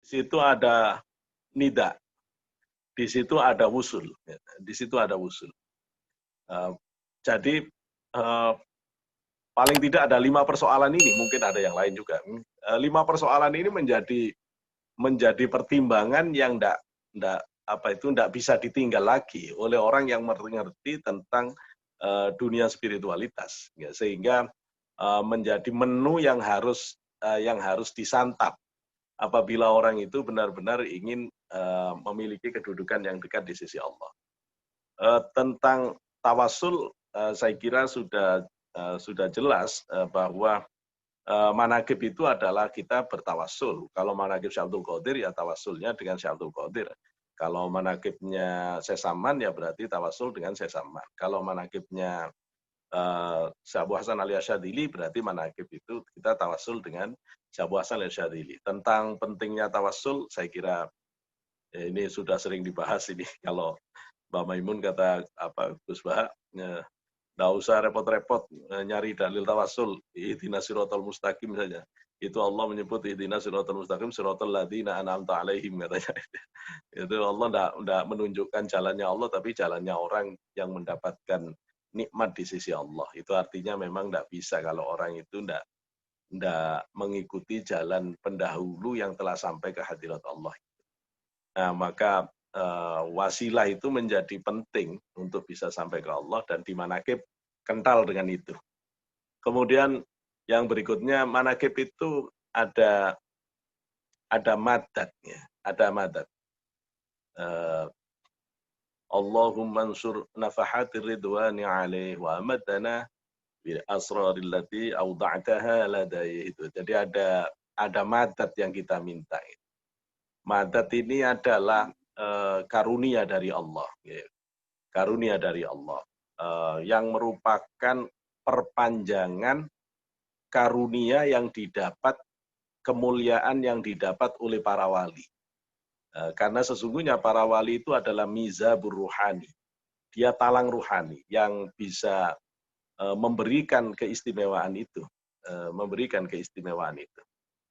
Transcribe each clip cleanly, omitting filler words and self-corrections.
situ ada nida, di situ ada wusul, di situ ada wusul. Jadi paling tidak ada 5 persoalan ini, mungkin ada yang lain juga. 5 persoalan ini menjadi pertimbangan yang enggak bisa ditinggal lagi oleh orang yang mengerti tentang dunia spiritualitas, ya, sehingga menjadi menu yang harus disantap apabila orang itu benar-benar ingin memiliki kedudukan yang dekat di sisi Allah. Tentang tawasul, saya kira sudah jelas bahwa manaqib itu adalah kita bertawasul. Kalau manaqib Syekh Abdul Qadir, ya tawasulnya dengan Syekh Abdul Qadir. Kalau manaqibnya Syekh Saman, ya berarti tawasul dengan Syekh Saman. Kalau manaqibnya Syekh Abu Hasan Al-Asyadzili, berarti manaqib itu kita tawasul dengan Syekh Abu Hasan Al-Asyadzili. Tentang pentingnya tawasul, saya kira ini sudah sering dibahas ini. Kalau Mbak Maimun kata Gus Baha, nggak usah repot-repot nyari dalil tawasul, ihdinas siratal mustaqim saja. Itu Allah menyebut ihdinas siratal mustaqim, siratal ladzina an'amta alaihim, katanya. Itu Allah nggak menunjukkan jalannya Allah, tapi jalannya orang yang mendapatkan nikmat di sisi Allah. Itu artinya memang nggak bisa kalau orang itu nggak mengikuti jalan pendahulu yang telah sampai ke hadirat Allah. Nah, maka wasilah itu menjadi penting untuk bisa sampai ke Allah, dan di manaqib kental dengan itu. Kemudian yang berikutnya, manaqib itu ada madatnya, ada madat. Allahumma ansur nafahatir ridwani alaih wa amadana bil asraril lati awda'taha ladai. Itu. Jadi ada madat yang kita minta. Madat ini adalah karunia dari Allah, karunia dari Allah, yang merupakan perpanjangan karunia yang didapat, kemuliaan yang didapat oleh para wali. Karena sesungguhnya para wali itu adalah mizabur ruhani, dia talang ruhani yang bisa memberikan keistimewaan itu,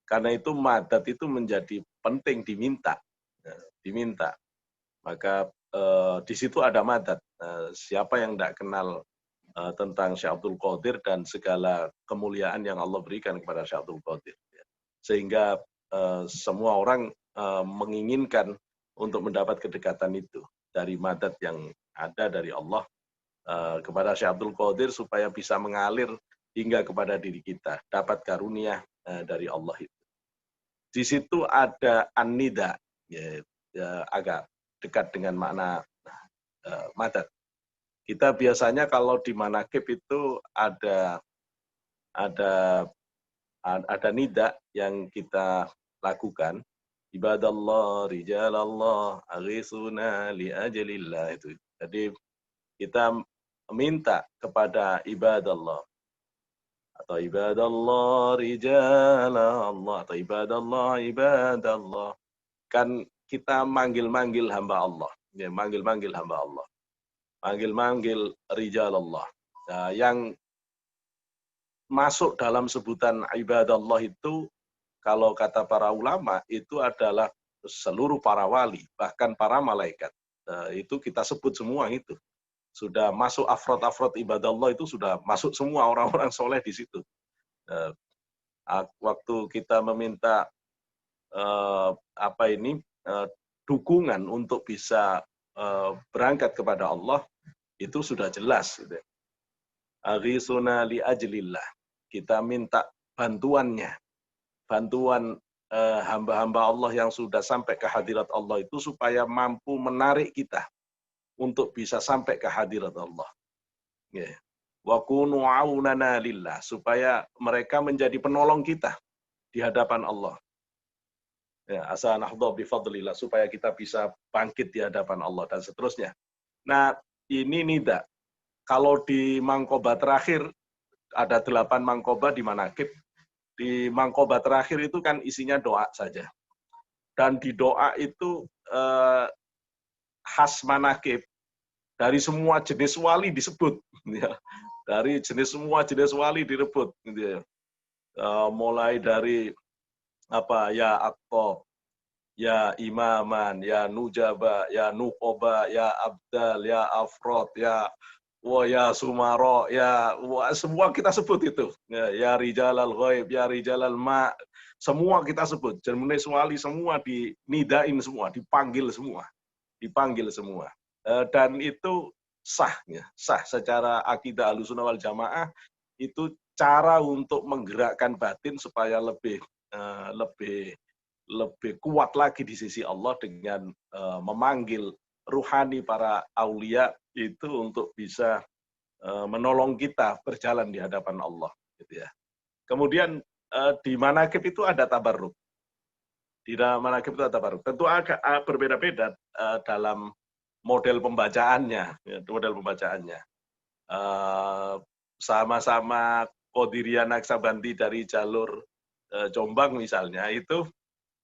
Karena itu madat itu menjadi penting diminta. Maka di situ ada madat. Siapa yang tidak kenal tentang Syekh Abdul Qadir dan segala kemuliaan yang Allah berikan kepada Syekh Abdul Qadir, sehingga semua orang menginginkan untuk mendapat kedekatan itu dari madat yang ada dari Allah kepada Syekh Abdul Qadir, supaya bisa mengalir hingga kepada diri kita, dapat karunia dari Allah itu. Di situ ada an-nida, agak dekat dengan makna madat. Kita biasanya kalau di manaqib itu ada nida yang kita lakukan. Ibadallah, rijalallah, aghisuna li ajalillah, itu. Jadi kita minta kepada ibadallah, atau ibadallah rijalallah, atau ibadallah. Kan kita manggil-manggil hamba Allah, ya, manggil-manggil hamba Allah, manggil-manggil rijalallah. Nah, yang masuk dalam sebutan ibadallah itu, kalau kata para ulama, itu adalah seluruh para wali, bahkan para malaikat. Itu kita sebut semua itu. Sudah masuk afrod ibadallah, itu sudah masuk semua orang-orang soleh di situ. Waktu kita meminta dukungan untuk bisa berangkat kepada Allah, itu sudah jelas. Aghisuna li ajlillah. Kita minta bantuannya, bantuan hamba-hamba Allah yang sudah sampai ke hadirat Allah itu, supaya mampu menarik kita untuk bisa sampai ke hadirat Allah. Wa kunu aunana lillah, supaya mereka menjadi penolong kita di hadapan Allah. Asa nahdha bi fadlillah, supaya kita bisa bangkit di hadapan Allah, dan seterusnya. Nah, ini nida. Kalau di mangkoba terakhir, ada 8 mangkoba di manaqib. Di mangkoba terakhir itu kan isinya doa saja. Dan di doa itu khas manaqib, dari semua jenis wali disebut. Dari semua jenis wali direbut. Mulai dari ya At-Tob, ya imaman, ya nujaba, ya nuqoba, ya abdal, ya afrod, ya sumaro, semua kita sebut itu. Ya rijalal ghaib, ya rijalal ma, semua kita sebut. Jermune suwali semua dinidain semua, dipanggil semua. Dan itu sah, ya, sah secara akidah Ahlussunnah wal Jamaah. Itu cara untuk menggerakkan batin supaya lebih kuat lagi di sisi Allah dengan memanggil ruhani para aulia itu untuk bisa menolong kita berjalan di hadapan Allah, gitu ya. Kemudian di manakib itu ada tabarruk. Di manakib itu ada tabarruk. Tentu agak berbeda-beda dalam model pembacaannya, ya, model pembacaannya. Sama-sama Qadiriyah Naksabanti dari jalur Jombang misalnya, itu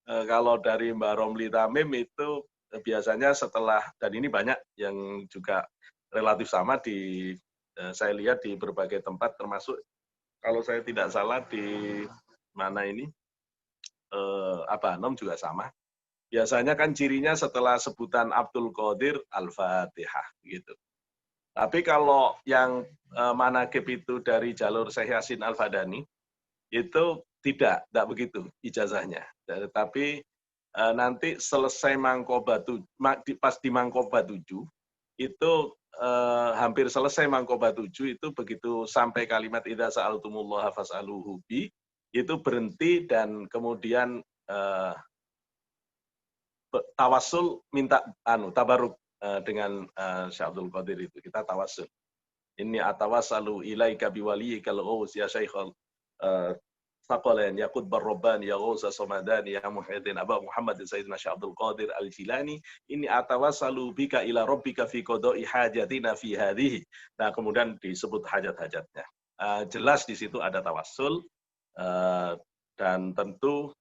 kalau dari Mbak Romli Tamim itu biasanya setelah, dan ini banyak yang juga relatif sama saya lihat di berbagai tempat, termasuk kalau saya tidak salah di mana ini, Abanom juga sama. Biasanya kan cirinya setelah sebutan Abdul Qadir, Al-Fatihah gitu. Tapi kalau yang manakib itu dari jalur Syekh Yasin Al-Fadani, itu tidak begitu ijazahnya. Tapi nanti selesai pas di Mangkoba 7, itu hampir selesai Mangkoba 7, itu begitu sampai kalimat idza sa'altumullaha fas'aluhu bi, itu berhenti dan kemudian tawassul, minta tabaruk dengan Syekh Abdul Qadir itu. Kita tawassul. Inni atawassalu ilaika biwaliyikal ghaus ya Syaikhul Thaqalain ya Qutbar Rabbani ya Ghausa Somadani ya Muhyiddin Aba Muhammad Sayyidina Syekh Abdul Qadir Al-Jilani, inni atawassalu bika ila rabbika fi qada'i hajatina fi hadhihi. Nah, kemudian disebut hajat-hajatnya. Jelas di situ ada tawassul, dan tentu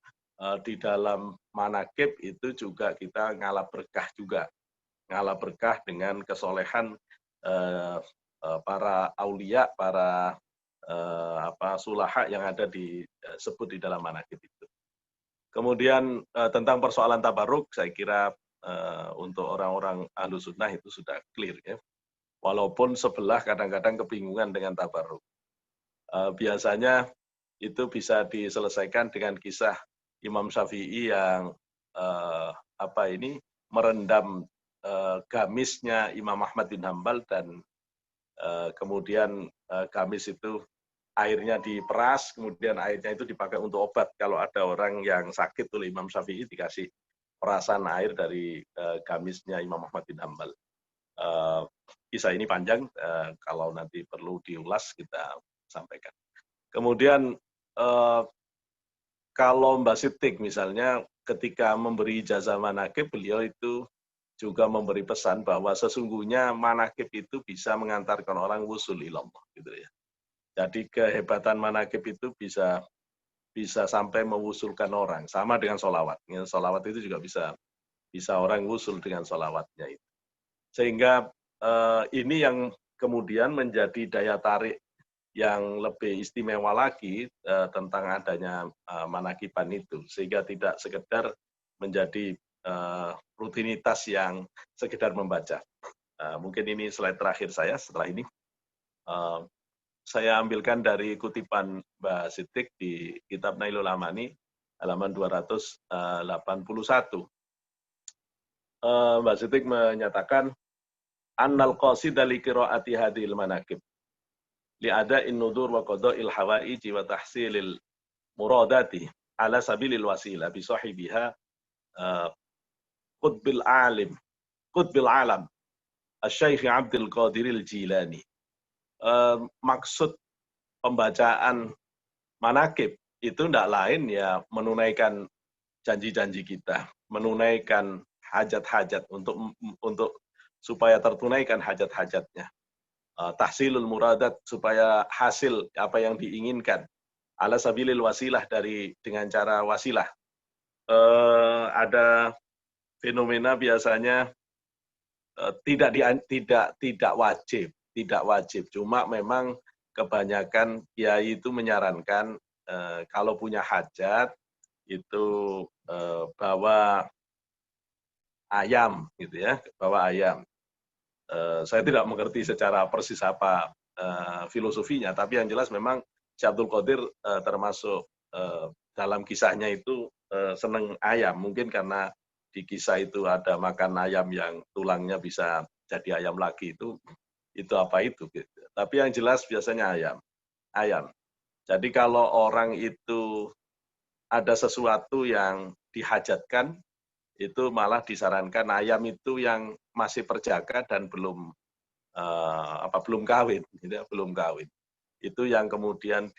di dalam manakib itu juga kita ngalah berkah juga. Ngalah berkah dengan kesolehan para aulia, para sulaha yang ada disebut di dalam manakib itu. Kemudian tentang persoalan tabarruk, saya kira untuk orang-orang ahlu sunnah itu sudah clear, ya. Walaupun sebelah kadang-kadang kebingungan dengan tabarruk. Biasanya itu bisa diselesaikan dengan kisah Imam Syafi'i yang merendam gamisnya Imam Ahmad bin Hambal, dan kemudian gamis itu airnya diperas, kemudian airnya itu dipakai untuk obat. Kalau ada orang yang sakit oleh Imam Syafi'i, dikasih perasan air dari gamisnya Imam Ahmad bin Hambal. Kisah ini panjang, kalau nanti perlu diulas kita sampaikan. Kemudian kalau Mbak Sitik misalnya ketika memberi ijazah manakib, beliau itu juga memberi pesan bahwa sesungguhnya manakib itu bisa mengantarkan orang wusul ilallah, gitu ya. Jadi kehebatan manakib itu bisa sampai mewusulkan orang, sama dengan sholawat. Sholawat itu juga bisa orang wusul dengan sholawatnya itu. Sehingga ini yang kemudian menjadi daya tarik yang lebih istimewa lagi tentang adanya manakiban itu, sehingga tidak sekedar menjadi rutinitas yang sekedar membaca. Mungkin ini slide terakhir saya. Setelah ini saya ambilkan dari kutipan Mbak Sitik di kitab Nailul Amani, halaman 281. Mbak Sitik menyatakan, annal qasida li qiraati hadhil manakib li ada'in nudur wa qada'il hawaiji wa tahsilil muradati ala sabilil wasilah bi sahibiha qutbil alam Asy-Syaikh Abdul Qadiril Jilani. Maksud pembacaan manakib itu tidak lain ya menunaikan janji-janji kita, menunaikan hajat-hajat untuk supaya tertunaikan hajat-hajatnya. Tahsilul muradat, supaya hasil apa yang diinginkan. Ala sabilil wasilah, dengan cara wasilah. Ada fenomena biasanya tidak wajib. Cuma memang kebanyakan kiai itu menyarankan kalau punya hajat itu bawa ayam, gitu ya, bawa ayam. Saya tidak mengerti secara persis apa filosofinya, tapi yang jelas memang Syekh Abdul Qadir termasuk dalam kisahnya itu seneng ayam, mungkin karena di kisah itu ada makan ayam yang tulangnya bisa jadi ayam lagi, itu apa itu gitu. Tapi yang jelas biasanya ayam. Jadi kalau orang itu ada sesuatu yang dihajatkan, itu malah disarankan ayam itu yang masih perjaka dan belum kawin, gitu ya, belum kawin. Itu yang kemudian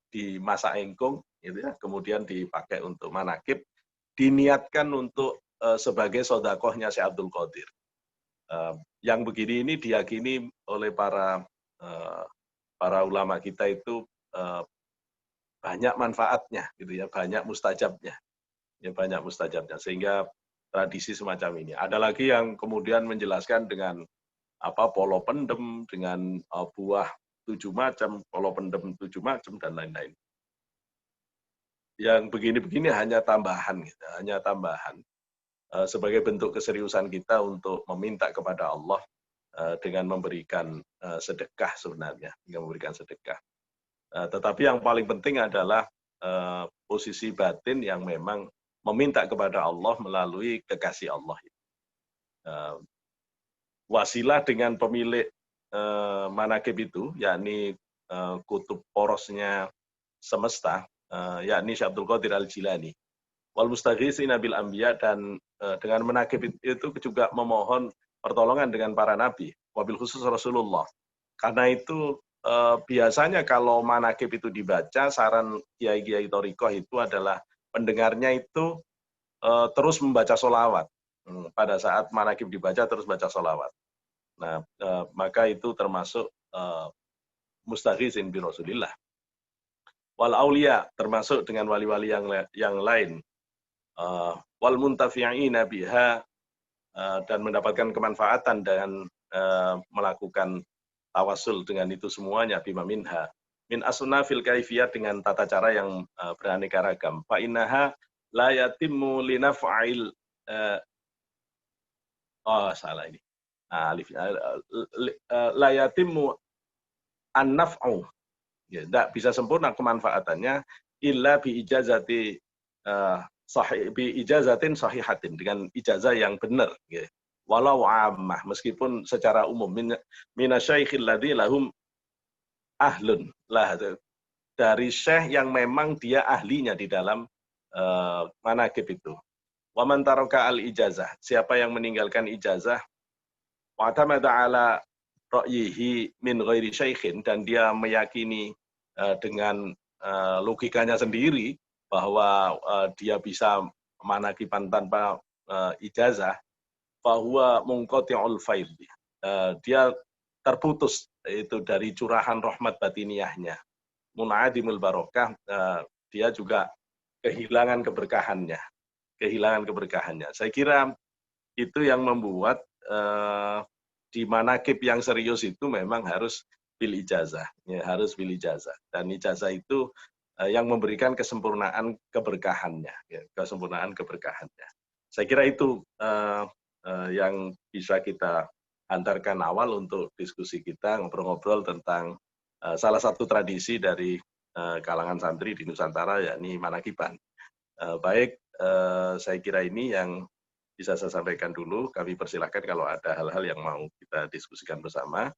dimasak engkung, gitu ya, kemudian dipakai untuk manakib, diniatkan untuk sebagai sodakohnya Syekh Abdul Qadir. Yang begini ini diyakini oleh para ulama kita itu banyak manfaatnya, gitu ya, banyak mustajabnya, ya banyak mustajabnya, sehingga tradisi semacam ini. Ada lagi yang kemudian menjelaskan dengan polo pendem, dengan buah 7 macam, polo pendem 7 macam, dan lain-lain. Yang begini-begini hanya tambahan, gitu, hanya tambahan sebagai bentuk keseriusan kita untuk meminta kepada Allah dengan memberikan sedekah sebenarnya, dengan memberikan sedekah. Tetapi yang paling penting adalah posisi batin yang memang meminta kepada Allah melalui kekasih Allah. Wasilah dengan pemilik manakib itu, yakni kutub porosnya semesta, yakni Syekh Abdul Qadir Al-Jilani. Wal mustaghitsina bil anbiya, dan dengan manakib itu juga memohon pertolongan dengan para nabi, wabil khusus Rasulullah. Karena itu biasanya kalau manakib itu dibaca, saran kiai-kiai thariqah itu adalah pendengarnya itu terus membaca sholawat. Pada saat manakib dibaca terus baca sholawat. Nah, maka itu termasuk mustaghitsin bi Rasulillah. Wal aulia, termasuk dengan wali-wali yang lain. Wal muntafi'ina biha, dan mendapatkan kemanfaatan dengan melakukan tawasul dengan itu semuanya, bima minha min asnafil kaifiyat, dengan tata cara yang beraneka ragam. Fa innaha la yatimmu linaf'il salah ini. Alif la yatimmu an-naf'u. Ya, tidak bisa sempurna kemanfaatannya illa bi ijazati bi ijazatin sahihatin, dengan ijazah yang benar, ya. Walau ammah, meskipun secara umum, minasyaikh alladzi lahum ahlun lah, dari syekh yang memang dia ahlinya di dalam manakib itu. Wa man taraka al ijazah, siapa yang meninggalkan ijazah, wa tamada ala ra'yihi min ghairi syaikhin, dan dia meyakini dengan logikanya sendiri bahwa dia bisa manakiban tanpa ijazah, bahwa munqati'ul faid, dia terputus itu dari curahan rahmat batiniyahnya, mun'adimul barokah, dia juga kehilangan keberkahannya. Saya kira itu yang membuat di manakib yang serius itu memang harus bil ijazah, ya, harus bil ijazah. Dan ijazah itu yang memberikan kesempurnaan keberkahannya, ya, kesempurnaan keberkahannya. Saya kira itu yang bisa kita antarkan awal untuk diskusi kita, ngobrol-ngobrol tentang salah satu tradisi dari kalangan santri di Nusantara, yakni manakiban. Baik, saya kira ini yang bisa saya sampaikan dulu. Kami persilahkan kalau ada hal-hal yang mau kita diskusikan bersama.